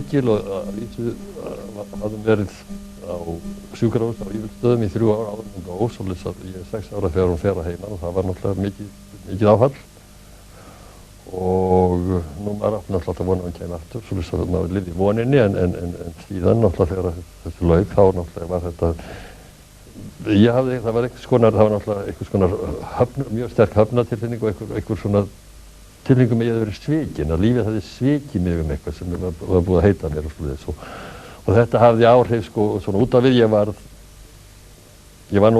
mikil og hafðum verið á sjúkrahús á Vífilsstöðum í 3 ár áður en hún dó, svoleiðis að ég er 6 ára þegar hún fer að heiman og það var náttúrulega mikið áfall. Og nú maður átti náttúrulega alltaf vona að hún kæmi aftur, svoleiðis að maður lifði í voninni en síðan náttúrulega þegar þessu lauk þá náttúrulega var þetta það var náttúrulega einhvers konar mjög sterk höfnatilfinning og einhver svona tilfinningum að ég hefði verið svikinn, að lífið hefði svikið mig eitthvað sem var búið að heita mér og svoleiðis. Og þetta hafði áhrif sko svona út af við, ég var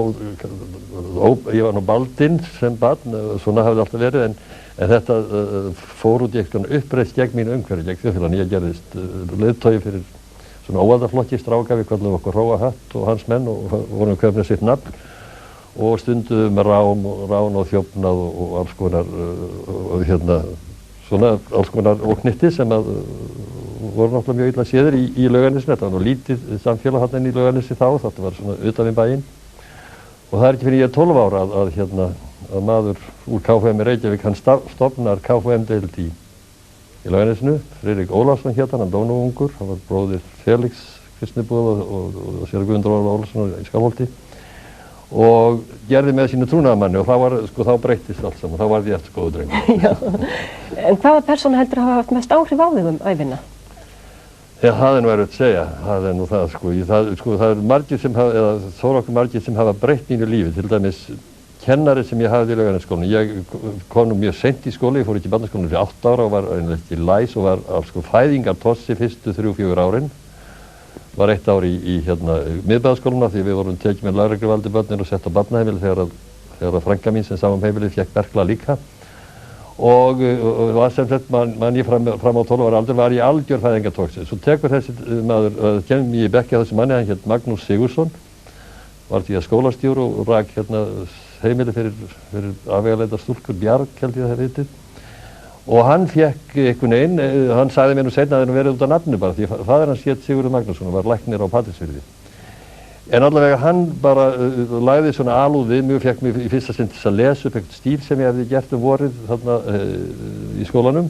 nú baldinn sem barn, svona hafði alltaf verið, en þetta fór út í eitthvað uppreist gegn mínu umhverfi, gegn þjóðfélaginu. Ég gerðist leiðtogi fyrir svona óaldaflokki stráka, við kallum okkur Hróahatt og hans menn og vorum köfnið sitt nafn og stunduðum rán og þjófnað og alls konar alls konar óknytti sem voru náttúrulega mjög illa séðir í Laugarnesinu. Þetta var nú lítið samfélag þarna inn í Laugarnesi þá, þetta var svona utan við bæinn. Og það er ekki fyrir ég 12 ára að maður úr KFUM í Reykjavík, hann stofnar KFUM-deild í Laugarnesinu. Friðrik Ólafsson hét hann dó nú ungur, hann var bróðir Felix Kristnibúð og séra Guðmundur Ólafsson í Skálholti. Og gerði með sínu trúnaðarmanni og þá breyttist allt saman, þá varð ég eftir góðu drengur. Já, en hvaða persóna heldur hafa haft mest áhrif á þig ævina? Já, það er nú erfitt að segja, það er nú það sko. Það eru margir sem hafa, eða þónokkuð margir sem hafa breytt mínu lífi, til dæmis kennari sem ég hafði í Laugarnesskólanum. Ég kom nú mjög seint í skóla, ég fór ekki í barnaskólanum fyrir 8 ára og var einlega í læs og var fæðingartossi fyrstu 3-4 árin. Var 1 ár í miðbæðaskóluna því við vorum tekið með lögregluvaldi börnin og sett á barnaheimili þegar frænka mín sem sá heimilið fékk berkla líka. Og var sem sagt mann ég fram á 12 ára aldur var ég algjör fæðingartóksi. Svo tekur þessi maður, kemur ég í bekki á þessi manni, hann hét Magnús Sigurðsson, var því að skólastjóri og rak heimili fyrir afvegaleiddar stúlkur, Bjarg held ég að það heitið. Og hann fekk einhvern veginn, hann sagði mér nú seinna að það verið út af nafnu bara, því faðir hans hét Sigurður Magnússon og var læknir á Patreksfirði. En allavega hann bara lagði svona alúð við mig og fekk mig í fyrsta sinn til að lesa upp eitthvað stíl sem ég hefði gert vorið þarna í skólanum.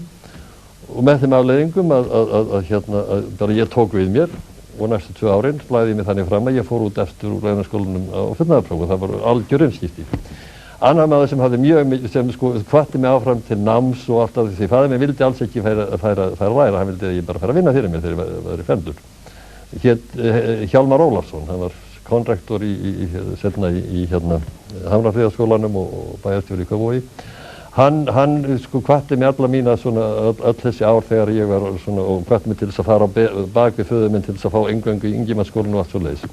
Og með þeim afleiðingum að bara ég tók við mér og næstu 2 árin lagði ég mig þannig fram að ég fór út eftir úr Laugarnesskólanum á fullnaðarpróf og það var algjör umskipti. Annar maður sem hafði sem hvatti mig áfram til náms og allt af því faðir minn vildi alls ekki færa læra, hann vildi að ég bara færa að vinna fyrir mér þegar ég var í fermdur. Hét Hjálmar Ólafsson, hann var konrektor setna í Hamrafríðarskólanum og bæjarstjóri í Kópavogi. Hann hvatti mig alla mína öll þessi ár þegar ég var og hvatti mig til þess að fara bak við föður minn til þess að fá eingöngu í Ingimarsskólanum og allt svoleiðis.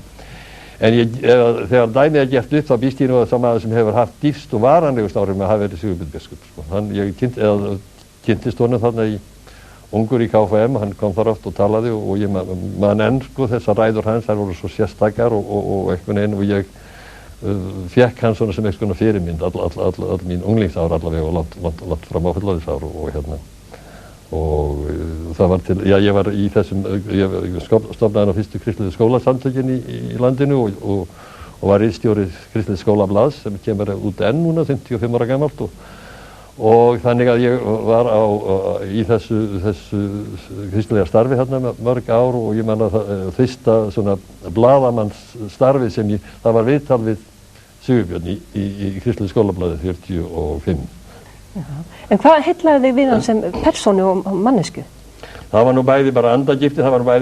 En þegar dæmið er gert upp þá býst ég nú að sá maður sem hefur haft dýpst og varanlegust áhrif með að hafa verið Sigurbjörn biskup. Ég kynntist honum þarna ungur í KFUM, hann kom þar oft og talaði og ég man enn þessar ræður hans, þær voru svo sérstakar og einhvern veginn og ég fékk hann svona sem einhvern fyrirmynd all mín unglingsár allavega og langt fram á fullorðinsár og það var til, ég var í þessum, ég stofnaði hann á fyrstu kristilegu skólasamtökin í landinu og var ritstjóri Kristilegu skólablaðs sem kemur út enn núna, 55 ára gamalt og þannig að ég var í þessu kristilega starfi hérna mörg ár og ég man að fyrsta svona blaðamannsstarfi sem það var viðtal við Sigurbjörn í Kristilegu skólablaði 45. Já. En hvað heillaði þig við hann sem persónu og mannesku? Það var nú bæði bara andagifti, hann var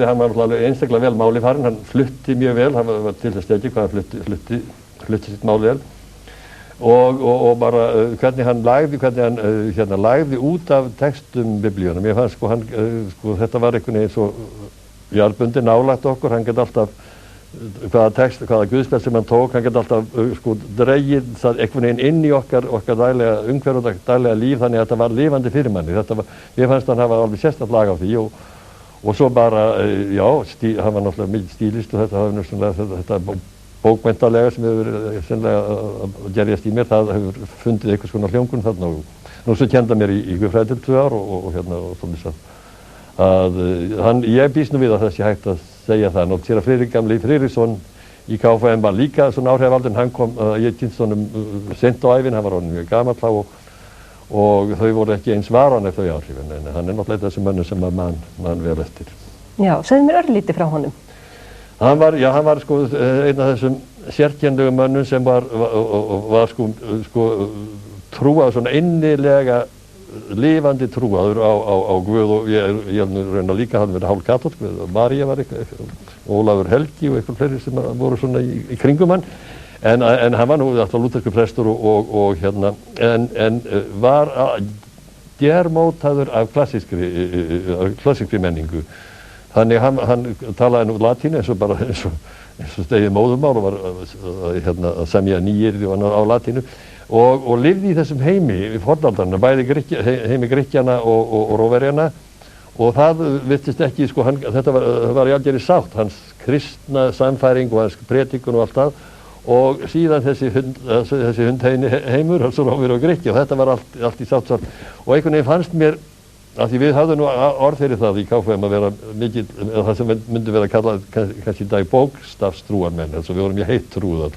einstaklega vel máli farinn, hann flutti mjög vel, hann var til þess ekki hvað hann flutti sitt máli vel. Og bara hvernig hann lagði út af textum biblíunum. Ég fannst þetta var einhvern veginn svo jarðbundið nálægt okkur, hann gæti alltaf hvaða guðspjall sem hann tók, hann gæti alltaf dregið það einhvern veginn inn í okkar daglega umhverfi og daglega líf þannig að þetta var lifandi fyrir manni. Ég fannst hann hafa alveg sérstakt lag á því og svo bara, hann var náttúrulega mikið stílist og þetta bókmenntalega sem hefur sennilega að gerjast í mér, það hefur fundið einhvers konar hljómgrunn þarna og nú svo kenda mér í guðfræði til 2 ár og svolítið að ég býst nú við að það sé hægt að segja það. Nótt sér að Friðrik gamli Friðriksson í KFUM var líka svona áhrifaldur, hann kom, ég kynst honum sent á ævin, hann var honum mjög gamall þá og þau voru ekki eins varanleg þau áhrifin en hann er náttúrulega þessi mönnum sem man vel eftir. Já, segðu mér örlítið frá honum. Hann var sko einn af þessum sérkennlegu mönnum sem var sko trúað svona innilega lifandi trúaður á Guð og ég reyna líka hann verið hálfkatólsk, María var eitthvað, Ólafur Helgi og eitthvað fleiri sem voru svona í kringum hann, en hann var nú alltaf lútherskur prestur og hérna, en var germótaður af klassískri menningu. Þannig hann talaði nú latínu eins og stegið móðurmál og var hérna að semja nýyrði á latínu og lifði í þessum heimi í fornaldarna, bæði heimi Grikkjana og Róverjana, og það virtist ekki, sko, þetta var í algjörri sátt, hans kristna samfæring og hans predikun og allt það, og síðan þessi hundheimur, hans Róverja og Grikki, og þetta var allt í sátt. Og einhvern veginn fannst mér, af því við hafðum nú orð fyrir það í KFUM að vera mikið, það sem myndi vera kallað kannski í dag bókstafstrúarmenn, þess að við vorum mjög heitt trúðar,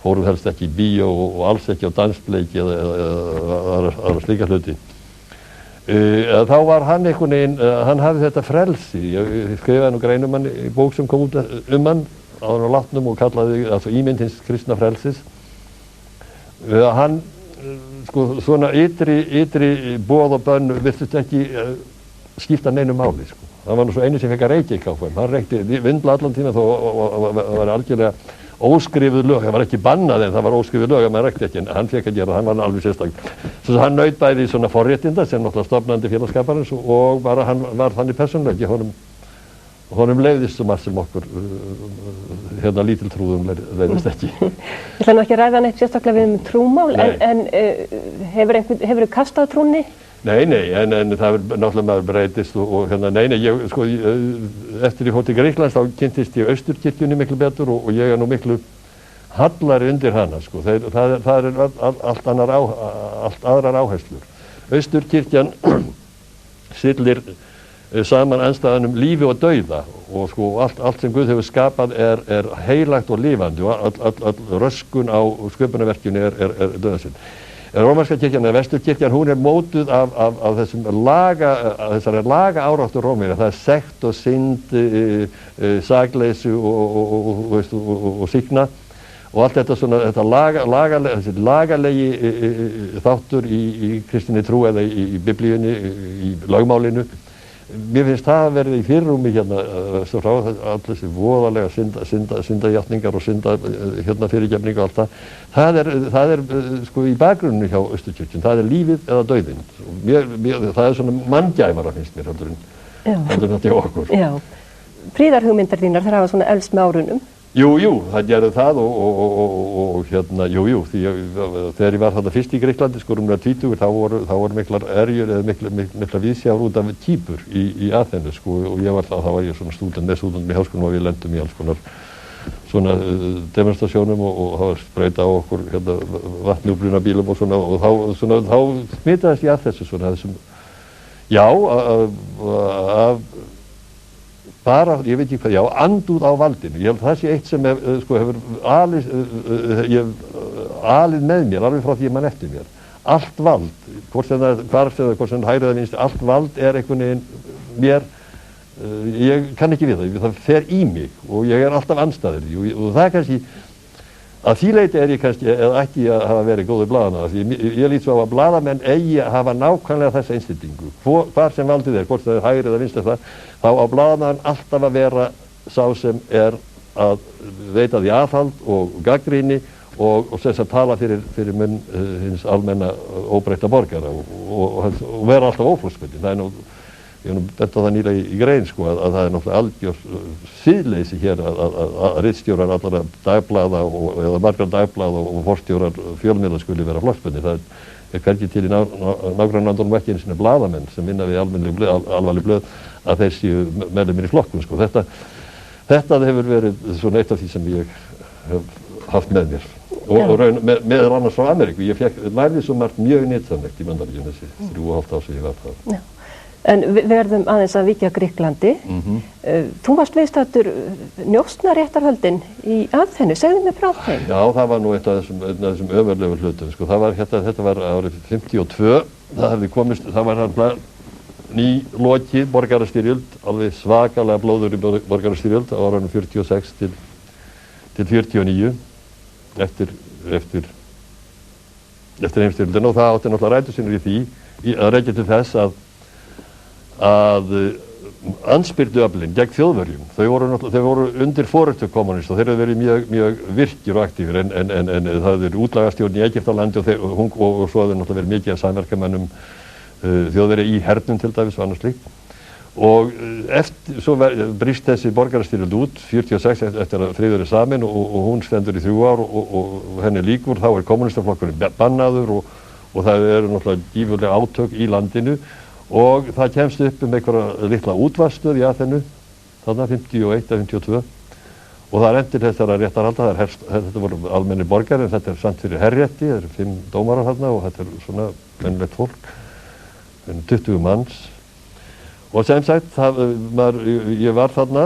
fórum helst ekki í bíó og alls ekki á dansleiki eða slíka hluti. Þá var hann einhvern veginn, hann hafði þetta frelsi, ég skrifaði nú grein hann í bók sem kom út hann á látnum og kallaði ímynd hins kristna frelsis. Hann sko svona ytri boð og bönn virtist ekki skipta neinu máli, sko. Það var nú svo einu sem fekk að reykja í KFUM, hann reykti vindla allan tíma þó var algjörlega óskrifuð lög, það var ekki bannað en það var óskrifuð lög að maður reykti ekki, en hann fekk að gera, hann var alveg sérstaklega. Svo hann naut bæði svona forréttinda sem náttúrulega stofnandi félagskaparins og bara hann var þannig persónuleiki, honum leiðist svo margt sem okkur hérna lítiltrúðum leiðist ekki. Ég ætla nú ekki að ræða neitt sérstaklega við trúmál, en hefurðu kastað trúnni? Nei, en það er náttúrulega maður breytist og hérna, ég, sko, eftir ég fór til Grikklands þá kynntist ég Austurkirkjunni miklu betur og ég nú miklu hallari undir hana, sko. Það er allt aðrar áherslur. Austurkirkjan sillir saman andstæðunum lífi og dauða og sko allt sem Guð hefur skapað er heilagt og lifandi og all röskun á sköpunarverkinu er dauðasinn. Rómverska kirkjan eða Vesturkirkjan, hún er mótuð af þessari lagaáráttu Rómverja. Það er sekt og synd, sakleysi og sýkna og allt þetta svona, þessi lagalegi þáttur í kristinni trú eða í biblíunni, í lögmálinu. Mér finnst það að verið í fyrirrúmi hérna frá allir þessi voðalega syndajátningar og fyrirgefning og allt það. Það er sko í bakgrunninu hjá Austurkirkjun, það er lífið eða dauðinn. Það er svona manngæfara finnst mér heldur en þetta hjá okkur. Já, fríðarhugmyndar þínar þær hafa svona elst með árunum. Jú, það gerði það og hérna, jú, því þegar ég var þarna fyrst í Grikklandi, sko rúmlega 20, þá voru miklar erjur eða mikla víðsjávar út af Kýpur í Aþenu, sko, og þá var ég svona stúdent með háskólanum og við lendum í alls konar svona demonstrasjónum og það var spreyta á okkur hérna vatnjúbrunabílum og svona og þá smitaðist ég að þessu svona þessum, já, bara, ég veit ekki hvað, já, andúð á valdinu. Ég held það sé eitt sem hefur alið með mér, alveg frá því ég man eftir mér. Allt vald, hvort sem það hægri eða vinstri, allt vald er einhvern veginn mér, ég kann ekki við það fer í mig og ég er alltaf andstæður því og það er kannski, að því leyti er ég kannski, eða ekki að hafa verið góður blaðamaður, því ég lít svo á að blaðamenn eigi að hafa nákvæmlega þessa einstillingu. Hvar sem valdið er, hvort það er hægri eða vinstri það, þá á blaðamaðurinn alltaf að vera sá sem er að veita því aðhald og gagnrýni og sem að tala fyrir munn hins almenna óbreytta borgara og vera alltaf óflóksbundinn. Það er nú, ég hef nú bent á það nýlega í grein, sko, að það er náttúrulega algjör siðleysi hér að ritstjórar allra dagblaða eða margra dagblaða og forstjórar fjölmiðla skuli vera flokksbundnir. Það er hvergi til í nágrannalöndunum ekki einu sinni blaðamenn sem vinna við alvarleg blöð að þeir séu meðlimir í flokkum, sko. Þetta hefur verið svona eitt af því sem ég hef haft með mér og meðal annars frá Ameríku. Ég lærði svo margt mjög nytsamlegt í Bandaríkjunum þessi 3,5 ár sem ég var þar. Já. En við verðum aðeins að víkja Grikklandi. Þú varst viðstaddur njósnaréttarhöldin í Aþenu, segðu mér frá þeim. Já, það var nú einn af þessum ömurlegu hlutum, sko. Þetta var árið 52, það var hann nýlokið borgarastyrjöld, alveg svakalega blóður í borgarastyrjöld á árunum 46 til 49 eftir heimsstyrjöldina, og það átti náttúrulega rætur sinni í því að rekja til þess að andspyrnuöflin gegn Þjóðverjum, þau voru undir forystu kommunista og þeir eru verið mjög virkir og aktífir en það er útlagastjórn í Egyptalandi og svo hefur náttúrulega verið mikið af samverkamönnum Þjóðverja í hernum til dæmis og annars slíkt. Og svo brýst þessi borgarastyrjöld út 46 eftir að friður samin og hún stendur í 3 ár og henni líkur, þá kommunistaflokkurinn bannaður og það eru náttúrulega gífurlega átök í landinu og það kemst upp einhverja litla útvarpsstöð í Aþenu, þarna 51-52 og það endir þessara réttarhalda, þetta voru almennir borgarir en þetta samt fyrir herrétti, það eru 5 dómarar þarna og þetta svona venjulegt fólk, 20 manns. Og sem sagt, ég var þarna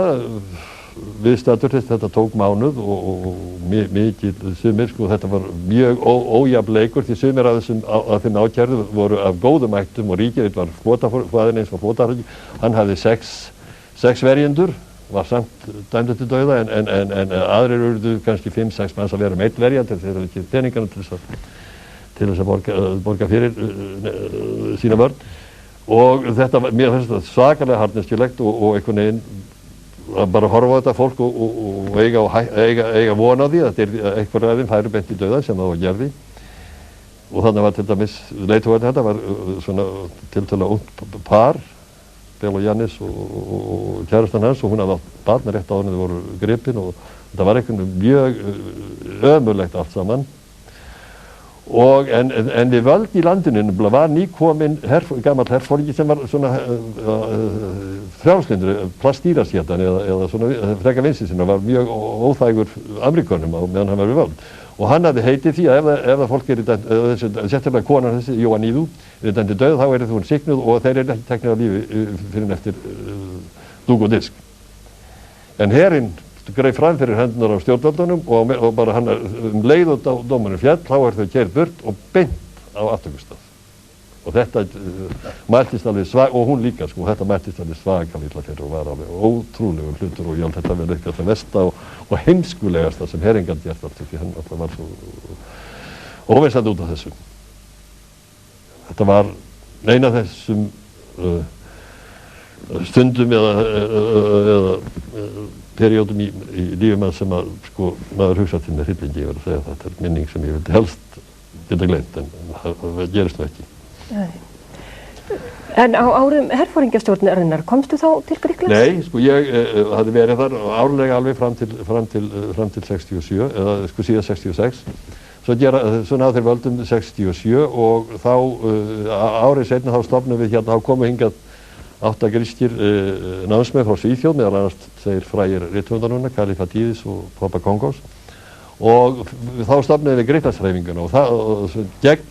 viðstaddur, þetta tók mánuð og mikið sumir, þetta var mjög ójafn leikur því sumir af þeim ákærðu voru af góðum ættum og ríkið var flotafæðin eins og flotafæðin, hann hafði 6 verjendur, var samt dæmdur til dauða en aðrir urðu kannski 5-6 manns að vera einn verjand, þeir eru ekki peningarna til þess að borga fyrir sína vörn. Og þetta, mér finnst þetta svakalega harðneskjulegt og einhvern veginn bara horfa á þetta fólk og eiga von á því að einhver af þeim færu beint í dauða sem það var gerði. Og þannig var til dæmis leiðtogarinn, þetta var svona tiltölulega ungt par, Bela Jannis og kærastan hans og hún hafði átt barn rétt áður en þau voru gripin og þetta var einhvern veginn mjög ömurlegt allt saman. En við völd í landinu var nýkominn gamall herforingi sem var svona frjálslyndur, plastýrasétan eða svona freka vinstri sinna, var mjög óþægur Ameríkönum á meðan hann var við völd. Og hann hafði heitið því að ef það fólk sérstaklega konan þessi, Jóaníðu, dæmd dauð, þá hún sýknuð og þeir eru ekki teknir af lífi fyrir eftir dúk og disk. En herinn greið fram fyrir hendunar á stjórnvöldunum og bara hann leið út á dómunum fjall, þá þau keyrð burt og beint á aftökustað. Og þetta mæltist alveg og hún líka þetta mæltist alveg svakalega fyrir og var alveg ótrúlegur hlutur og ég held þetta verið eitthvað það versta og heimskulegasta sem herinn gat gert allt því hann alltaf var svo óvinsandi út af þessu. Þetta var eina af þessum stundum eða periódum í lífum mann sem maður hugsa til með hryllingi, ég verið að segja þetta er minning sem ég vildi helst geta gleymt en það gerist nú ekki. Nei. En á árum herforingjastjórnarinnar komstu þá til Grikklands? Nei, ég hafði verið þar árlega alveg fram til 67 eða síðan 66. Svo náðu þeir völdum 67 og þá árið seinna þá stofnum við hérna, þá komu hingað 8 grískir námsmenn frá Svíþjóð, meðal annars þeir frægir rithöfundar Kallifatides og Papakongos og þá stofnuðum við Grikklandshreyfinguna og gegn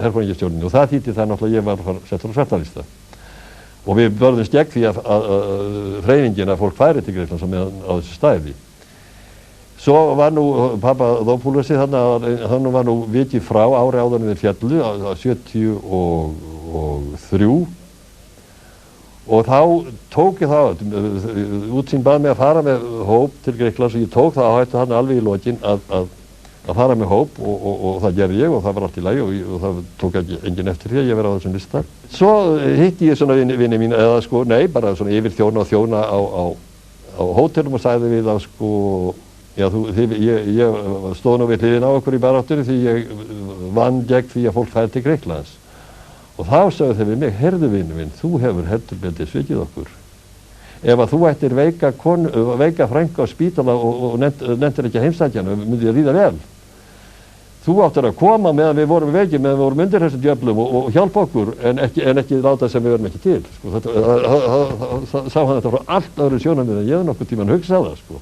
herforingjastjórninni og það þýddi það náttúrulega ég var settur á svartalista og við börðumst gegn því að hreyfingin að fólk færi til Grikklands á þessu stæði. Svo var nú Papadopoulosi þannig var nú vikið frá ári áður en þeir fjallu á 73 og þá tók ég það útsýn bað mig að fara með hóp til Grikklands og ég tók það áhættu hann alveg í lokin að fara með hóp og það gerði ég og það var allt í lagi og það tók enginn eftir því að ég verið á þessum lista. Svo hitti ég svona vini mín eða bara svona yfir þjóna á hótelum og sagði við þá ég stóð nú við hliðina á okkur í baráttunni því ég vann gegn því að fólk færi til Grikklands. Og þá sagði þeir við mig, heyrðu vinur minn, þú hefur heldur betur svikið okkur. Ef að þú ættir veika frænku á spítala og nenntir ekki að heimsækja hana, myndi ég líða vel. Þú áttir að koma meðan við vorum veikir, meðan við vorum undir þessum djöflum og hjálpa okkur, en ekki láta sem við verðum ekki til. Sá hann þetta frá allt öðru sjónarmið en ég hef nokkuð tímann hugsað það.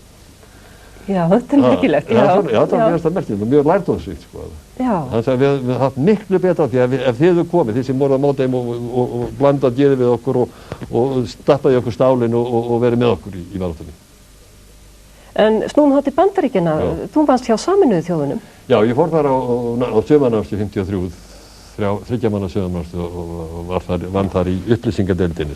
Já, þetta er merkilegt. Já, það er merkilegt og mjög lærdómsríkt. Þannig að við höfum haft miklu betra því að ef þið hefðu komið, þið sem voruð á móti þeim og blandað geði við okkur og stappaði okkur stálinn og verið með okkur í baráttunni. En snúum þá til Bandaríkjanna, þú varst hjá Sameinuðu þjóðunum? Já, ég fór þar á sumarnámskeið 53 þriggja manna sögumannarstöð og vann þar í upplýsingadeildinni.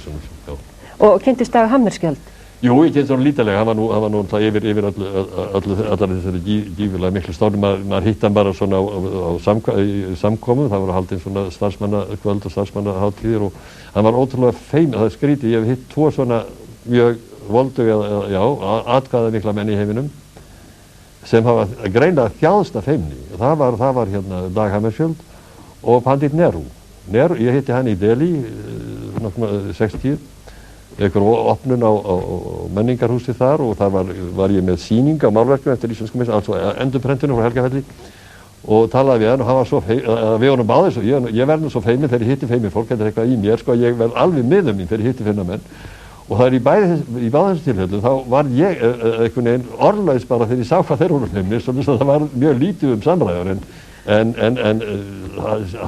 Og kynntist Dag Hammarskjöld? Jú, ég kynntist hann lítilega, hann var nú yfir allar þessari gífilega miklu stórn, maður hitt hann bara svona á samkomum, það voru haldin svona starfsmannakvöld og starfsmannahátíðir og hann var ótrúlega feiminn, það er skrítið, ég hef hitt tvo svona mjög volduga, atkvæða mikla menn í heiminum sem hafa greinlega þjáðst af feimni. Það var hérna Dag Hammarskjöld og Pandit Nehru. Ég hitti hann í Delhi, 60, einhver opnun á menningarhúsi þar og þar var ég með sýning á málverkum eftir íslensku missa, altså endurprentunum frá Helgafelli og talaði við hann og hann var svo við honum báðir svo, ég verð nú svo feiminn þegar ég hitti feiminn fólk, þetta er eitthvað í mér, sko, ég verð alveg miður mín þegar ég hitti feimna menn og það í báða þessu tilfellum þá var ég einhvern veginn orðlaus bara þegar ég sá hvað þeir voru feimnir, svo það var mjög lítið samræður en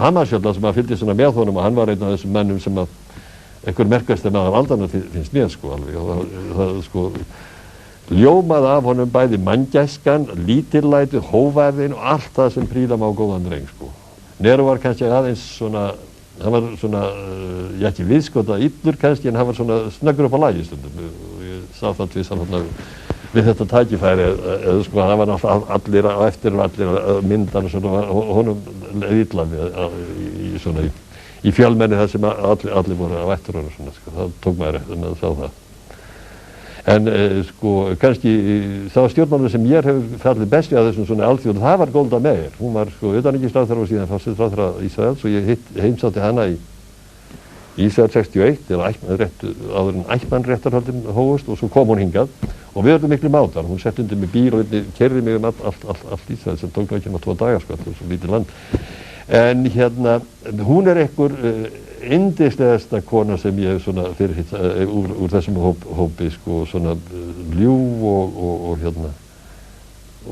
Hammarskjöld sem að fylgdi svona með honum og hann var einn af þessum mennum sem að einhver merkastir maður aldanna finnst mér sko alveg og það sko ljómaði af honum bæði manngæskan, lítillætið, hófærðin og allt það sem prýða má góðan dreng sko. Nehru var kannski aðeins svona, hann var svona, ég ekki viðskotað illur kannski en hann var svona snöggur upp á lagi stundum og ég sá það tvisvar við þetta tækifæri eða sko hann var náttúrulega allir á eftir og allir myndan og svona og honum illa við svona í fjölmenni þar sem allir voru á eftir og svona, sko, það tók maður eftir með að sjá það. En sko, kannski það stjórnmálur sem ég hef fallið best við að þessum svona alþjóð, það var Golda Meir. Hún var sko utanríkisráðherra og síðan forsætisráðherra Ísraels og ég heimsótti hana í Ísrael 61, áður en Eichmann-réttarhöldin hófust og svo kom hún hingað og við erum miklu mátar. Hún sett undir mig bíl og keyrði mig allt Ísrael sem tók ekki 2 daga, sko, þetta er svo lítið land. En hérna, hún einhver yndislegasta kona sem ég hef svona fyrirhitt úr þessum hópi, sko, svona ljúf og hérna,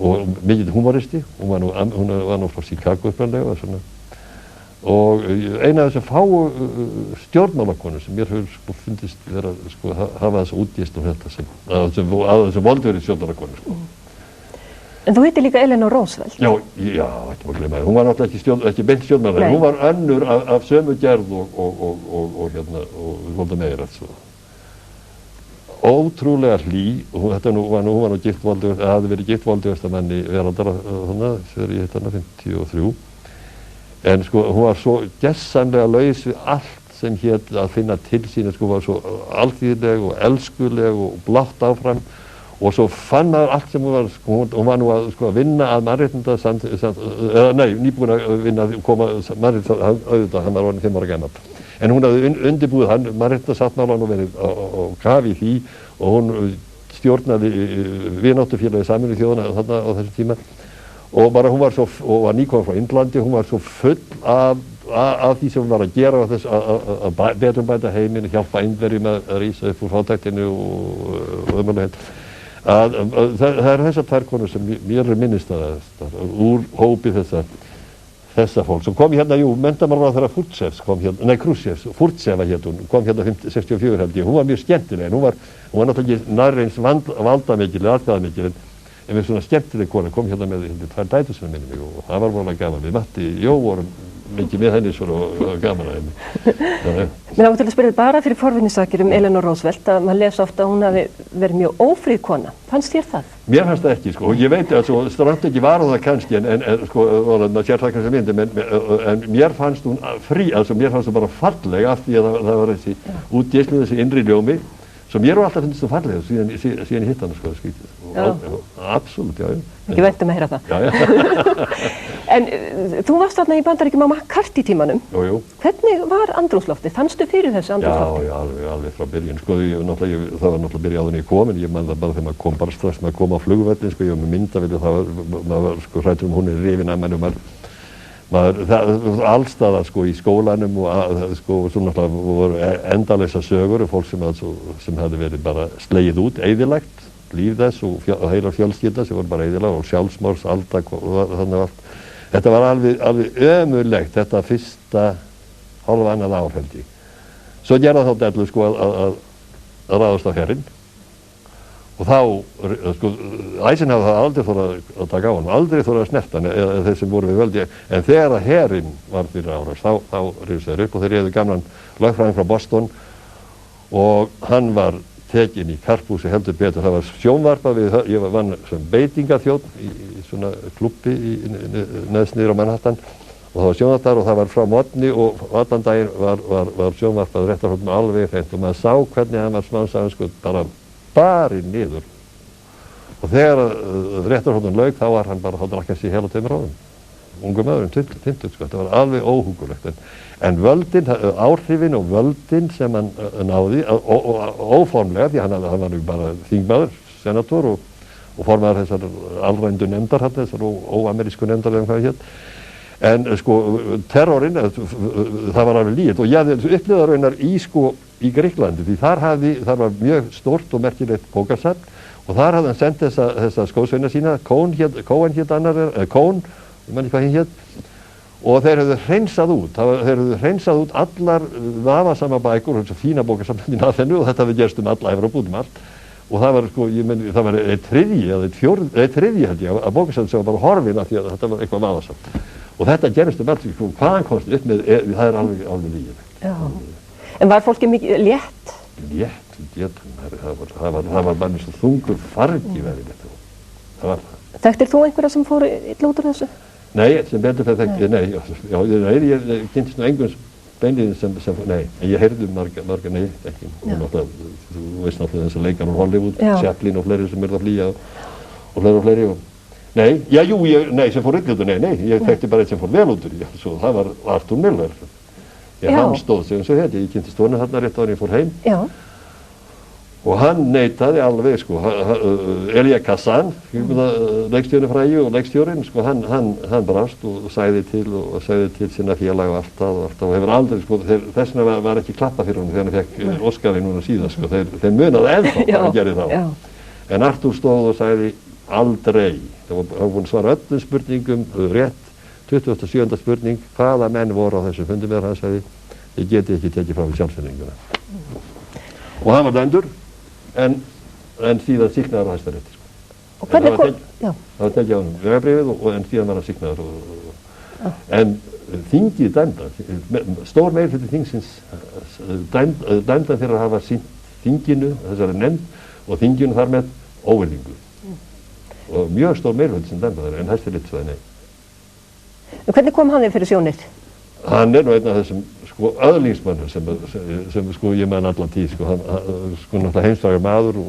og mikið humoristi, hún var nú frá Chicago uppræðanlega, svona, og eina af þessum fáu stjórnmálakonur sem mér hefur sko fundist vera, sko, hafa þess útgist um þetta sem, að þessum voldverið stjórnmálakonur, sko. En þú heitir líka Eleanor Roosevelt. Já, ekki maður glemma það. Hún var náttúrulega ekki beint stjórnmálakonur, hún var önnur af sömu gerð og Golda Meir altså. Ótrúlega hlý, hún var nú gift voldugast, hafði verið gift voldugasta manni veraldar þannig þegar ég hitt hana 53. En sko hún var svo gersamlega laus við allt sem hét að finna til sín, sko var svo alþýðleg og elskuleg og blátt áfram. Og svo fann maður allt sem hún var, sko, hún var nú að vinna að mannréttinda nýbúin að vinna að koma mannréttinda, auðvitað, hann var orðinn 5 ára gamall. En hún hafði undirbúið hann, mannréttindasáttmálann og verið á kafi í því og hún stjórnaði vináttufélagi Sameinuðu þjóðanna þarna á þessum tíma og bara hún var svo, og var nýkomin frá Indlandi, hún var svo full af því sem hún var að gera að betrumbæta heiminn, hjálpa Indverjum að rísa upp úr fátæktinu og ömurlegheit. Það eru þessar 2 konur sem mér minnist úr hópi þessa fólk sem kom hérna, menntamálaráðherra Furtsevs kom hérna, Krúsjevs, Furtseva hét hún, kom hérna 64 held ég, hún var mjög skemmtileg, hún var náttúrulega ekki nærri eins valdamikil eða atkvæðamikil en við svona skemmtileg kona kom hérna með 2 dætur sem minni mig og það var volið gaman, við Matti vorum mikið með henni svona gaman að henni. Mér átti til að spyrja bara fyrir forvinnisakir Eleanor Roosevelt að maður les ofta að hún hafi verið mjög ófríð kona. Fannst þér það? Mér fannst það ekki, sko, og ég veit að svo strangt ekki var það kannski en sko, maður sér það kannski myndi, en mér fannst hún frí, altså mér fannst hún bara falleg af því að það var þessi útgeislu, þessi innri ljómi, sem mér alltaf finnst þú falleg síðan ég hitt hana, sko, skítið. Absolutt, já. Ekki væntum að heyra það. Já. En þú varst þarna í Bandaríkjum á McCarthy-tímanum. Jú. Hvernig var andrúmsloftið? Fannstu fyrir þessu andrúmslofti? Já, alveg frá byrjun. Sko, það var náttúrulega byrjað áður en ég kom, en ég man það bara þegar maður kom bara strax, maður kom á flugvöllin, sko, ég var með myndavél og maður var sko hræddur hún rifin af manni og maður allstaðar sko í skólanum og sko svo náttúrulega voru endalausar sögur og fólk sem hafði verið bara slegið út, eyðilagt líf þess og heilar fjölskylda sem voru bara eyðilag og sjálfsmorðsalda og þannig allt. Þetta var alveg ömurlegt, þetta fyrsta hálfannað ár held ég. Svo gerða þá dellu sko að ráðast á herinn og þá, sko, Eisenhower hafði aldrei þorað að taka á hann, aldrei þorað að snerta hann, eða þeir sem voru við völdi, en þegar að herinn var fyrir árás, þá rifst þeir upp og þeir réðu gamlan lögfræðing frá Boston og hann var tekinn í karphúsi heldur betur. Það var sjónvarpað við, ég vann sem beitingaþjónn í svona klubbi neðst niður á Manhattan og það var sjónvarpað og það var frá morgni og allan daginn var sjónvarpað réttarhöldum alveg hreint og maður sá hvernig hann var smánsaðan sko bara barinn niður og þegar réttarhöldun lauk þá var hann bara þá drakk hann sér heila 2 árum. Ungur maðurinn, 50 sko, þetta var alveg óhugulegt en völdin, áhrifin og völdin sem hann náði óformlega því hann var nú bara þingmaður, senator og formaður þessar alrændu nefndar þessar óamerísku nefndar eða hvað hétt en sko terrorinn það var alveg lítill og ég upplifði raunar í Grikklandi því þar var mjög stórt og merkilegt bókasafn og þar hafði hann sendt þessa skósveina sína Cohen hét annar Cohen, ég man ekki hvað hinn hét og þeir höfðu hreinsað út allar vafasama bækur og fína bókasafnin að þennu og þetta hafði gerst alla Evrópu út allt og það var sko, það var eitt þriðji held ég að bókasafn sem var bara horfin af því að þetta var eitthvað vafasafn og þetta gerist allt, sko, hvaðan komst upp með, það alveg lígilegt. Já, en var fólki mikið létt? Létt, það var bara svo þungur fargi verið þetta, það var það. Þekktir þú einhverja sem fóru illa út úr þessu? Nei, sem betur fyrir þekkti, nei, ég kynntist nú engum beinliðin sem, nei, en ég heyrði marga, nei, ekki, og náttúrulega, þú veist náttúrulega þess að leikar úr Hollywood, Chaplin og fleiri sem eru að flýja og fleiri og nei, nei, sem fór illa út úr, nei, ég þekkti bara eitt sem fór vel út úr, svo það var Arthur Miller. Hann stóð sig eins og þetta, ég kynntist honum þarna rétt áður en ég fór heim. Já. Og hann neitaði alveg, sko, Elia Kazan, leikstjórinn og leikstjórinn, sko, hann brast og sagði til sinna félag og alltaf og hefur aldrei, sko, þess vegna var ekki klappað fyrir honum þegar hann fekk Óskarinn núna síðast, sko, þeir munaði ennþá hvað hann gerði þá. En Arthur stóð og sagði aldrei, það var búin að svara öllum spurningum, rétt, 27. spurning, hvaða menn voru á þessum fundum hann sagði, ég geti ekki tekið frá sjálfsfinninguna. Og hann var dæmdur, en síðan sýknaður á Hæstarétti. Sko. Og hvernig kom? Það var tekið á hann vegabréfið en síðan var hann sýknaður. En þingið dæmda, stór meirihluti þingsins dæmda fyrir að hafa sýnt þinginu, þessari nefnd, og þinginu þar með óvirðingu. Og mjög stór meirihluti sem dæmda þar, en Hæstarétti sagði nei. En hvernig kom hann þér fyrir sjónir? Hann nú einn af þessum sko öðlingsmönnum sem sko ég man allan tíð sko, hann sko náttúrulega heimsfrægur maður og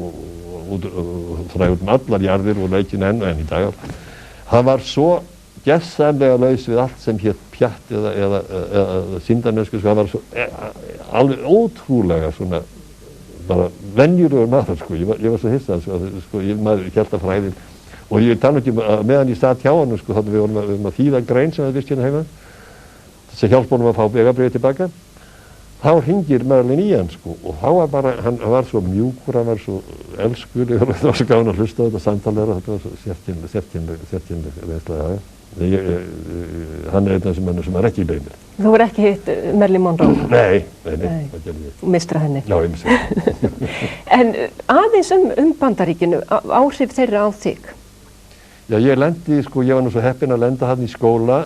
frægur allar jarðir og leikinn enn í dag. Hann var svo gersamlega laus við allt sem hétt pjatt eða sýndarmennsku, sko, hann var svo alveg ótrúlega svona bara venjulegur maður, sko, ég var svo hissað, sko, maður hélt að fræðin og ég tala ekki meðan ég satt hjá hann, sko, þannig við vorum að þýða grein sem við vist hérna heima sem hjálp honum að fá vegabréfið tilbaka, þá hringir Merlin í hann, sko, og þá var bara, hann var svo mjúkur, hann var svo elskulegur, það var svo gáðan að hlusta á þetta samtalera, þetta var svo sérkynlega, hann einn af þessum mönnum sem ekki beinir. Þú voru ekki hitt Marilyn Monroe? Nei, það gerði ég. Þú mistra henni? Já, ég mistra henni. En aðeins Bandaríkinu, áhrif þeirra á þig? Já, ég var nú svo heppinn að lenda hann í skóla,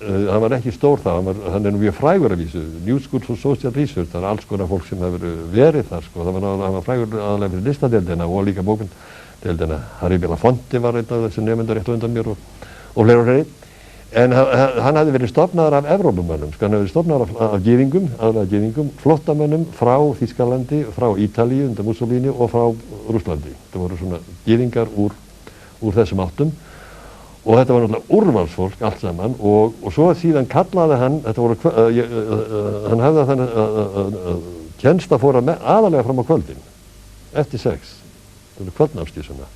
hann var ekki stór það, hann er nú mjög frægur að vísu, New School for Social Research, það er alls konar fólk sem hefur verið þar, sko, hann var frægur aðalega fyrir listadeildina og líka bókundeildina, Harry Belafonte var einn af þessu nefndar rétt undan mér og fleiri, en hann hafði verið stofnaður af Evrópumönnum, sko, hann hafði verið stofnaður af gyðingum, aðalega gyðingum, flóttamönnum frá Þýskalandi, frá Ítalíu undan Mussolini og frá Rússlandi, það voru svona gyðingar úr þessum áttum. Og þetta var náttúrulega úrvalsfólk allt saman og svo síðan kallaði hann, hann hefði þannig að kennsla fóra aðalega fram á kvöldin, eftir 6, það var kvöldnámstíð svona.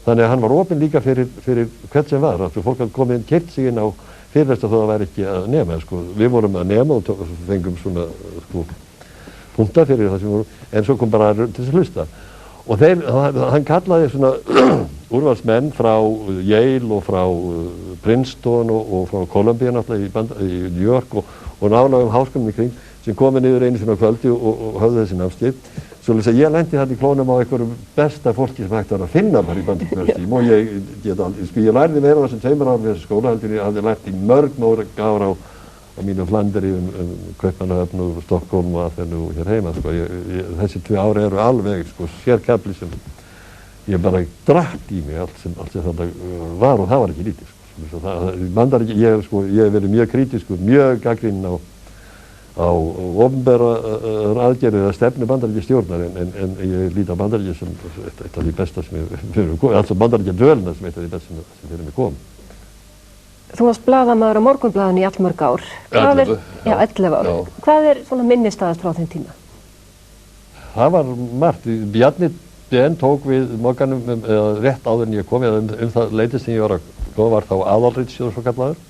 Þannig að hann var opinn líka fyrir hvern sem var, að fólk hafði komið inn, keypt sig inn á fyrirlestra þó að það væri ekki að nema, sko. Við vorum að nema og fengum svona, sko, punkta fyrir það sem vorum, en svo kom bara til þess að hlusta. Og hann kallaði svona úrvalsmenn frá Yale og frá Princeton og frá Columbia náttúrulega í New York og nálægum háskólum í kring sem komið niður einu sinni á kvöldi og höfðu þessi námskeið Svolítið að ég lendi þarna í klónum á einhverjum besta fólki sem hægt var að finna bara í Bandaríkjunum og ég lærði meira á þessum 2 árum við þessu skóla heldur ég hafði lært í mörg ár á mínu Flanderi Kaupmannahöfn og Stockholm og Aþenu og hér heima sko. Þessi 2 ár eru alveg sko, sérkafli sem ég bara dratt í mig allt sem þetta var og það var ekki lítið sko. Ég hef verið mjög kritískur, mjög gagnrýninn á opinbera aðgerðir eða stefnu Bandaríkjastjórnar en ég lít á Bandaríkja sem eitt af því besta sem ég fyrir mig kom, altså Bandaríkjadvölina sem eitt af því besta sem fyrir mig kom. Þú varst blaðamaður á Morgunblaðinu í allmörg ár. 11 ár. Já. Hvað svona minnisstæðast frá þeim tíma? Það var margt. Bjarni Ben tók við Morganum rétt áður en ég kom eða það leitist sem ég var að koma var þá aðalritstjóri svo kallaður.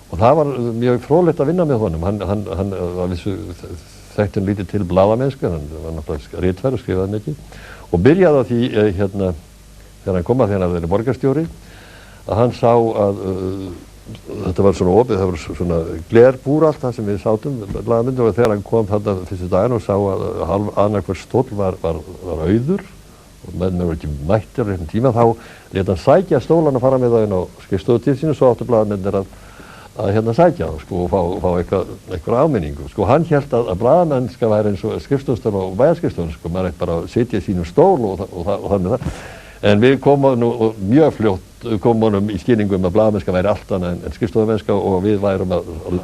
Og það var mjög fróðlegt að vinna með honum. Hann var vissu þekkti hann lítið til blaðamennsku, hann var náttúrulega ritverð og skrifaði mikið. Og byrjaði á því þegar hann kom að því hann hafði verið borgarstjóri, að hann sá að þetta var svona opið, það var svona glerbúr allt það sem við sátum, blaðamyndir, og þegar hann kom þarna fyrstu daginn og sá að annarhver stóll var auður, og menn voru ekki mættir á réttum tíma, þá lét hann sækja stólan og fara með það inn á skrifstofu til sín og svo áttu blaðamyndir að sækja það sko, og fá eitthvað áminningu. Sko, hann hélt að blaðamennska væri eins og skrifstofustörf og bæjarskrifstofur, sko, maður eitt bara að sitja í sínum stól og þannig það. En við komum nú mjög fljótt honum í skýringum að blaðamennska væri allt annað en skrifstofumennska og við værum að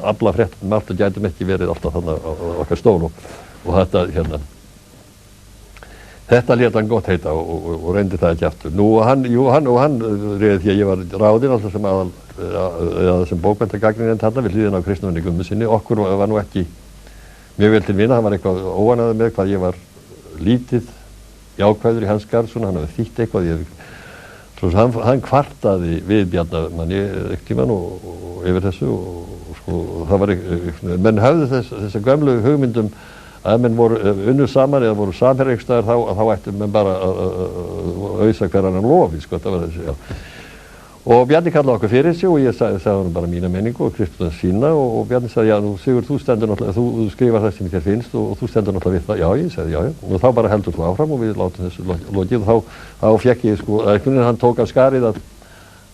afla fréttum allt og gætum ekki verið alltaf þannig á okkar stól og þetta lét hann gott heita og reyndi það ekki aftur. Nú, hann reyði því að ég var ráðinn alltaf sem eða sem bókmenntagagnrýnandi þarna við hliðina á Kristjáni Gummasyni. Okkur var nú ekki mjög vel til vina, hann var eitthvað óánægður með hvað ég var lítið jákvæður í hans garð, svona hann hafði þýtt eitthvað. Hann kvartaði við Bjarnamanni ekkert tímann og yfir þessu og sko, það var menn höfðu þessa gömlu hugmyndum að menn voru unnu saman eða voru samherjegstaðar þá ættu menn bara að ausa hver annan lofi, sko, það var þessi, já. Og Bjarni kallaði okkur fyrir sig og ég sagði hann bara mína menningu og Kristján sína og Bjarni sagði, já, nú Sigurður, þú stendur náttúrulega, þú skrifar það sem þér finnst og þú stendur náttúrulega við það, já, ég sagði, já, og þá bara heldur þú áfram og við látum þessu lokið og þá fekk ég, sko, hann tók af skarið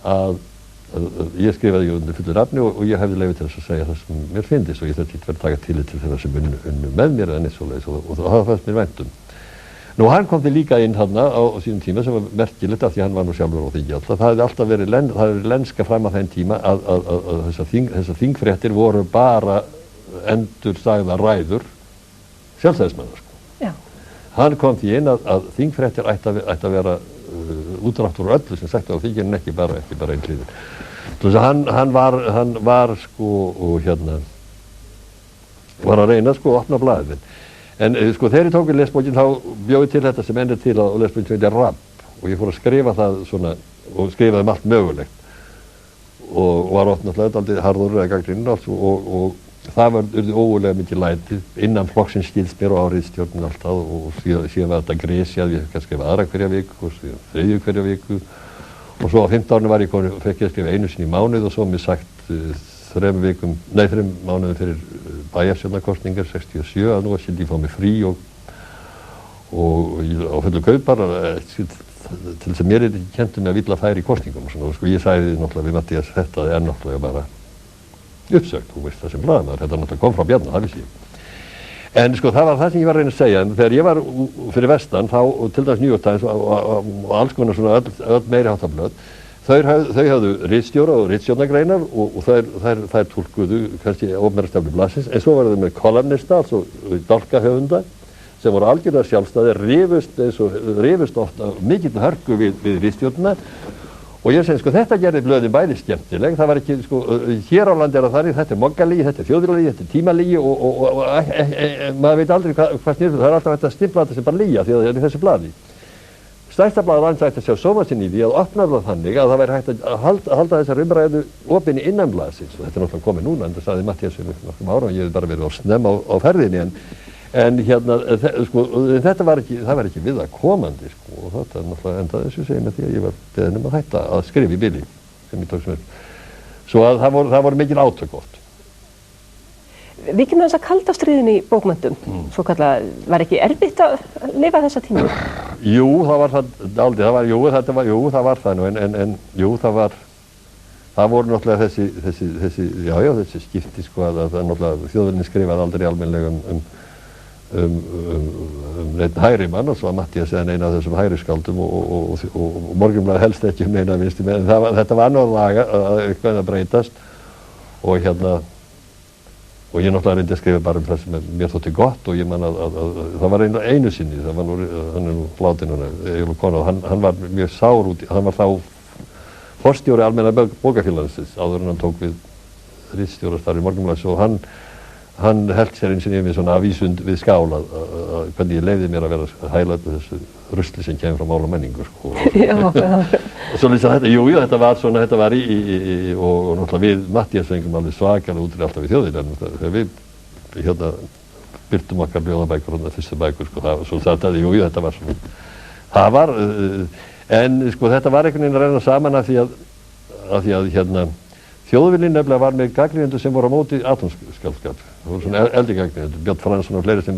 að ég skrifaði undir fullu nafni og ég hefði leyfi til þess að segja það sem mér fyndist og ég þurfti ekki verið að taka tillit til þeirra sem unnu með mér en eins og það fannst mér vænt um. Nú, hann kom til líka inn þarna á sínum tíma sem var merkilegt af því hann var nú sjálfur á þingi alltaf. Það hefði alltaf verið lenska fram að þeim tíma að þessar þingfréttir voru bara endursagðar ræður sjálfstæðismanna, sko. Já. Hann kom því inn að þingfréttir ætti að vera útdráttur úr öllu sem sagt á þinginu en ekki bara einn hliðin. Þannig að hann var sko og var að reyna sko að opna blaðið. En sko þegar ég tók í lesbókin þá bjó ég til þetta sem ennir til á lesbókin sem heitir Rapp og ég fór að skrifa það svona og skrifaði um allt mögulegt og var oft náttúrulega dálítið harður eða gagnrýninn og það urðu ógurlega mikið lætið innan flokksins skilst mér og á ritstjórnin alltaf og síðan var þetta gresjað, ég fekk að skrifa aðra hverja viku og síðan þriðju hverja viku og svo á 15 ári var ég komin og fekk ég að skrifa einu sinni í mánuð og svo mér sagt 3 mánuðum fyrir bæjarstjórnarkosningar 67 að nú skildi ég fá mig frí og á fullu kaupar til þess að mér ekki kennt að vill að færa í kosningum og svona og sko ég sagði náttúrulega við Matthías þetta náttúrulega bara uppsögt, þú veist það sem blaðamaður, þetta náttúrulega kom frá Bjarna, það vissi ég. En sko það var það sem ég var að reyna að segja, en þegar ég var fyrir vestan þá, til dæmis New York Times og alls konar svona öll meiri háttablöð, þau hafðu ritstjóra og ritstjórnargreinar og þær túlkuðu kannski opinbera stefnu blaðsins, en svo var þau með kolumnista, altså dálkahöfunda, sem voru algjörlega sjálfstæðir, rifust ofta mikill hörku við ritstjórnina og ég segi sko þetta gerði blöðin bæði skemmtileg, það var ekki sko hér á landi það þannig, þetta moggalígi, þetta þjóðlígi, þetta tímalígi og maður veit aldrei hvað snýrður, það alltaf hægt að stimpla þetta sem bara líga því að það er í þessu blaði. Stærsta blaðið var hægt að sjá sómasinn í því að opna það þannig að það væri hægt að halda þessar umræðu opinni innan blaðsins og þetta er náttúrulega komið núna en það sagði Matthías fyrir nokkrum árum ég hef bara verið á snemma á ferðinni en sko, þetta var ekki við að komandi sko, og þetta náttúrulega endaði þessu segja með því að ég var beðinn að hætta að skrifa í bili sem ég tók sem er. Svo að það voru mikil átök oft. Víkjum aðeins að kalda stríðinu í bókmenntum, svo kallað, var ekki erfitt að lifa þessa tíma? Jú, það var það aldrei, það var það nú, en jú, það voru náttúrulega þessi skipti, sko, að náttúrulega Þjóðviljinn skrifaði aldrei almennilega einn hægri mann, og svo að Matthías eða eina af þessum hægri skáldum og Morgunblaðið helst ekki neina vinstri menn, en þetta var náttúrulega eitthvað að breytast, og ég náttúrulega reyndi að skrifa bara það sem mér þótti gott, og ég man að það var einu sinni, hann er nú látin Eyjólfur Konráð, hann var mjög sár út, hann var þá forstjóri Almenna bókafélagsins áður en hann tók við ritstjórastarfi Morgunblaðs, og hann held sér eins og yfir svona avísund við skál að hvernig ég leyfði mér að vera að hæla þessu rusli sem kemur frá mál og menningu, sko. Og svo lýsa þetta, þetta var svona, þetta var og náttúrulega við Matthías fengum alveg svakalega út alltaf í Þjóðviljanum, þegar við birtum okkar ljóðabækur og fyrstu bækur, sko, svo þetta, þetta var svona, það var, en sko þetta var einhvern veginn að reyna saman af því að Þjóðviljinn nefnilega var með gagnrýnendur sem voru á móti atómskáldskap. Það voru svona eldri gagnrýnendur, Björn Fransson og fleiri sem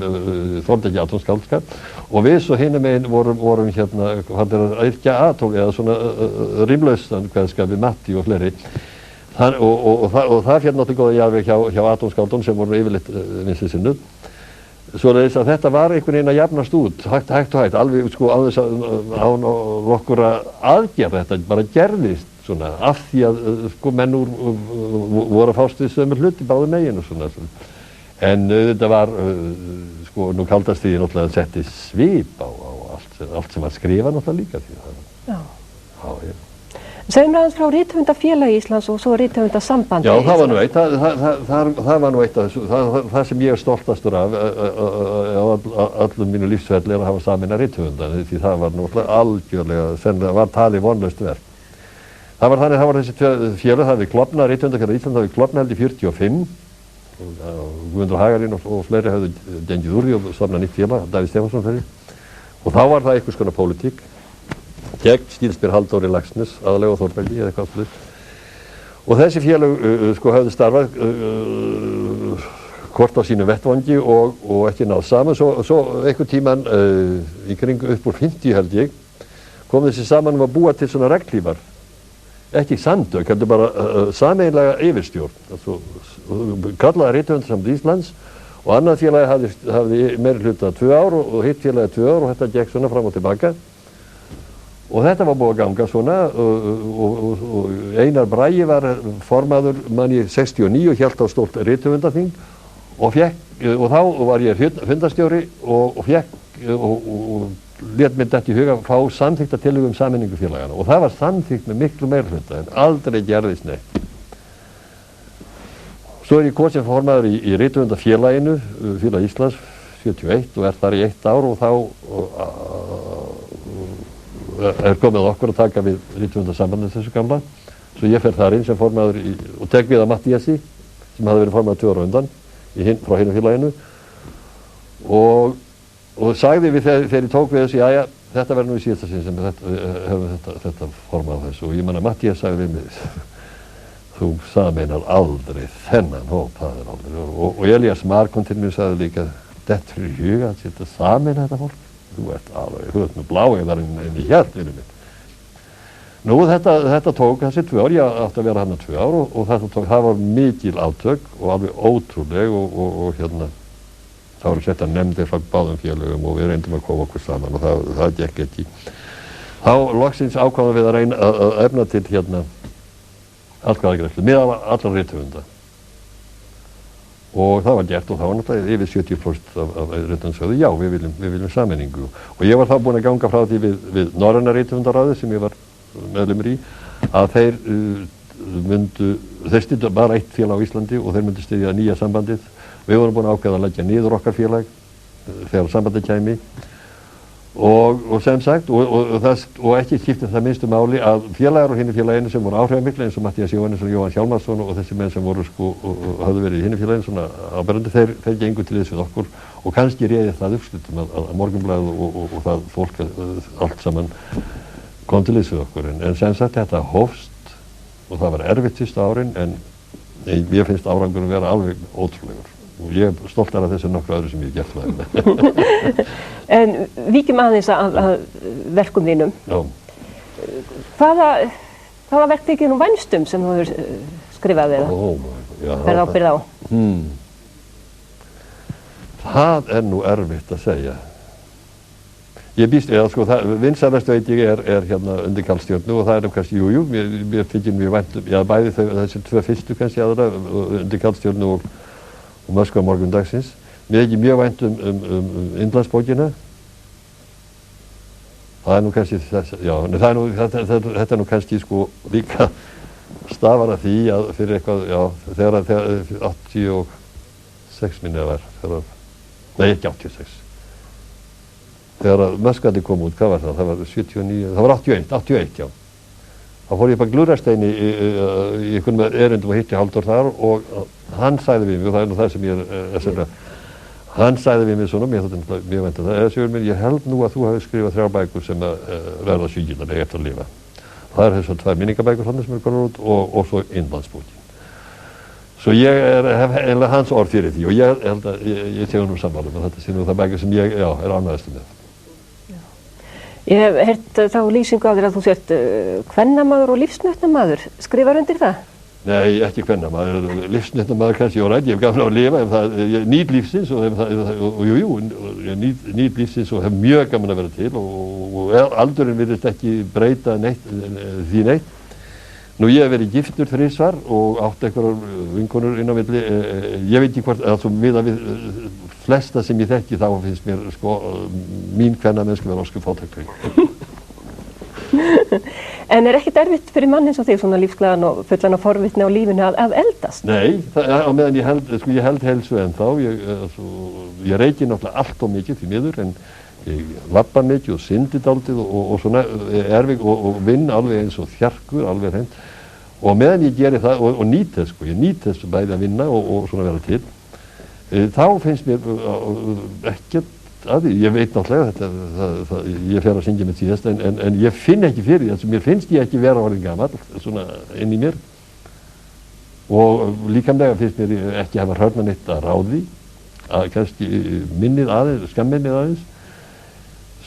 þoldi ekki atómskáldskap, og við svo hinum megin vorum hann að yrkja atóm eða svona rímlausan kveðskap við Matti og fleiri. Og það féll náttúrulega góða jarðveg hjá atómskáldum sem voru yfirleitt vinstri sinnuð. Svoleiðis að þetta var einhvern veginn að jafnast út, hægt og hægt, alveg sko á þess að án okkur aðgerð þetta bara gerðist. Svona, af því að sko menn voru að fást við sömu hluti báðum megin og svona. En þetta var sko nú kalda stríðið náttúrulega setti svip á allt sem var skrifað náttúrulega líka því að Segjum aðeins frá Rithöfundafélagi Íslands og svo Rithöfundasambandi. Já, það var nú eitt, það var nú eitt af þessu, það sem ég er stoltastur af allum mínu lífsferli að hafa sameinað rithöfunda, því það var náttúrulega algjörlega, sennilega var talið vonlaust verk. Það var þannig, það var þessi félög, það við Klofna, Rithöfundafélag Íslands, það við Klofna held í 45, Guðmundur Hagalín og fleiri höfðu gengið úr því og stofnað nýtt félag, Davíð Stefánsson fleiri, og þá var það einhvers konar pólitík, gegn Skílsbyr Halldóri Laxness, aðalega á Þórbergi eða eitthvað slíkt. Og þessi félög sko höfðu starfað hvort á sínu vettvangi og ekki náð saman. Svo einhvern tíman í kring upp úr 50 held ég, kom þessi saman að búa til svona reglífar. Ekki samtök, heldur bara sameiginlega yfirstjórn. Kallaði Rithöfundasamband Íslands og annað félagi hafði meiri hluta 2 ár og hitt félagi 2 ár og þetta gekk svona fram og tilbaka. Og þetta var búið að ganga svona og Einar Bragi var formaður manni 69 og hélt á stórt rithöfundaþing og þá var ég fundarstjóri og lét mér þetta í huga að fá samþykkt að tillögu sameiningu félagana og það var samþykkt með miklu meirihluta en aldrei gerðist neitt. Svo ég kosin formaður í Rithöfundafélaginu, Félag Íslands 71 og þar í 1 ár og þá komið okkur að taka við Rithöfundasambandið þessu gamla. Svo ég fer þar inn sem formaður og tek við að Matthíasi sem hafði verið formaður 2 ára undan frá hinu félaginu og sagði við þegar ég tók við þessu, jæja, þetta verður nú í síðasta sinn sem höfum þetta formað þessu og ég man að Matthías sagði við mig, þú sameinar aldrei þennan hóp, það er aldrei, og Elías Mar kom til mér og sagði líka, þetta fyrir huga að setja sameina þetta fólk, þú ert alveg, þú ert nú bláið þar en í hjartinu mitt. Nú þetta tók þessi 2 ár, ég átti að vera hann 2 ár og það var mikil átök og alveg ótrúleg og það voru sett að nefndir frá báðum félögum og við reyndum að koma okkur saman og það gekk ekki. Þá loksins ákváðum við að reyna að efna til atkvæðagreiðslu með allar rithöfunda. Og það var gert og það var náttúrulega yfir 70% af rithöfundum sögðu já, við viljum sameiningu. Og ég var þá búinn að ganga frá því við Norræna rithöfundaráðið sem ég var meðlimur í, að þeir styddu bara eitt félag á Íslandi og þeir myndu styðja nýja sambandið. Við vorum búin að ákveða að leggja niður okkar félag þegar sambandið kæmi og sem sagt og ekki skipti það minnstu máli að félagar og hinu félaginu sem voru áhrifamiklir eins og Matthías Jóhannesson og Jóhann Hjálmarsson og þessi menn sem voru hafðu verið í hinu félaginu svona áberandi þeir gengu til þess við okkur og kannski réði það uppslutum að Morgunblaðið og það fólk allt saman kom til þess við okkur en sem sagt þetta hófst og það var erfitt fyrstu árin en ég finnst árangurinn vera alveg ótrúlegur. og ég er stoltar af þessu nokkru öðru sem ég hef gert það. En víkjum aðeins að verkum þínum. Já. Hvaða verk þykir nú vænstum sem þú hefur skrifað eða verið ábyrgð á? Það er nú erfitt að segja. Ég býst, sko, vinsælustu veit ég er hérna Undir kaldstjörnu og það er kannski, jú, mér þykir mjög vænt bæði þessir tvö fyrstu kannski aðra, Undir kaldstjörnu og Moskva morgundagsins. Mér þykir mjög vænt Indlandsbókina. Það er nú kannski þess, já, þetta er nú kannski sko líka stafar af því að fyrir eitthvað, já, þegar 86 minni að var, nei ekki 86. Þegar Möskvandi kom út, hvað var það? Það var 79, það var 81, já. Þá fór ég upp að Glúrasteini í einhvern erindum og hitti Halldór þar og hann sagði við mig, og það er nú það sem ég er segja, hann sagði við mig svona, mér þótti mjög vænt það, Sigurður minn, ég held nú að þú hafi skrifað 3 bækur sem verða sjúkildarlega eftir að lifa. Það er þessar 2 minningabækur þannig sem komnar út og svo Indlandsbókin. Svo ég hef eiginlega hans orð fyrir því og ég held að ég tegur nú sammála með þetta sé nú það bækur sem ég, já, er ánægðastur með. Ég hef heyrt þá lýsingu á þér að þú sért kvennamaður og lífsnautnamaður. Skrifar undir það? Nei, ekki kvennamaður. Lífsnautnamaður kannski, ég hef gaman á að lifa, ég nýt lífsins og ég nýt lífsins og hef mjög gaman að vera til og aldurinn virðist ekki breyta því neitt. Nú ég hef verið giftur 3 svar og átt einhverjar vinkonur inn á milli, ég veit ekki hvort, altså miðað við flesta sem ég þekki þá finnst mér sko mín kvennamennska vera ósköp fátækleg. En er ekkert erfitt fyrir mann eins og þig svona lífsglaðan og fullan af forvitni á lífinu að eldast? Nei, á meðan ég held heilsu ennþá, ég reyki náttúrulega allt of mikið því miður en ég labba mikið og syndi dálítið og svona erfið og vinn alveg eins og þjarkur, alveg hreint. Og meðan ég geri það og nýt þess, sko, ég nýt þess bæði að vinna og svona vera til, þá finnst mér ekkert að því, ég veit náttúrulega þetta, ég fer að syngja með síðast en ég finn ekki fyrir því, mér finnst ég ekki vera orðinn gamall, svona inn í mér og líkamlega finnst mér ekki hafa hörna neitt að ráði, að kannski minnið aðeins, skamminnið aðeins.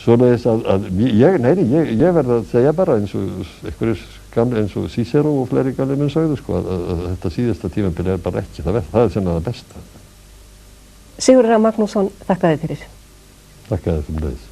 Svoleiðis að ég verð að segja bara eins og einhverjir gamli eins og Cicero og fleiri gamli menn sögðu sko að þetta síðasta tímabil er bara ekki það sennilega það besta. Sigurður A. Magnússon, þakka þér fyrir. Þakka þér fyrir leiðis.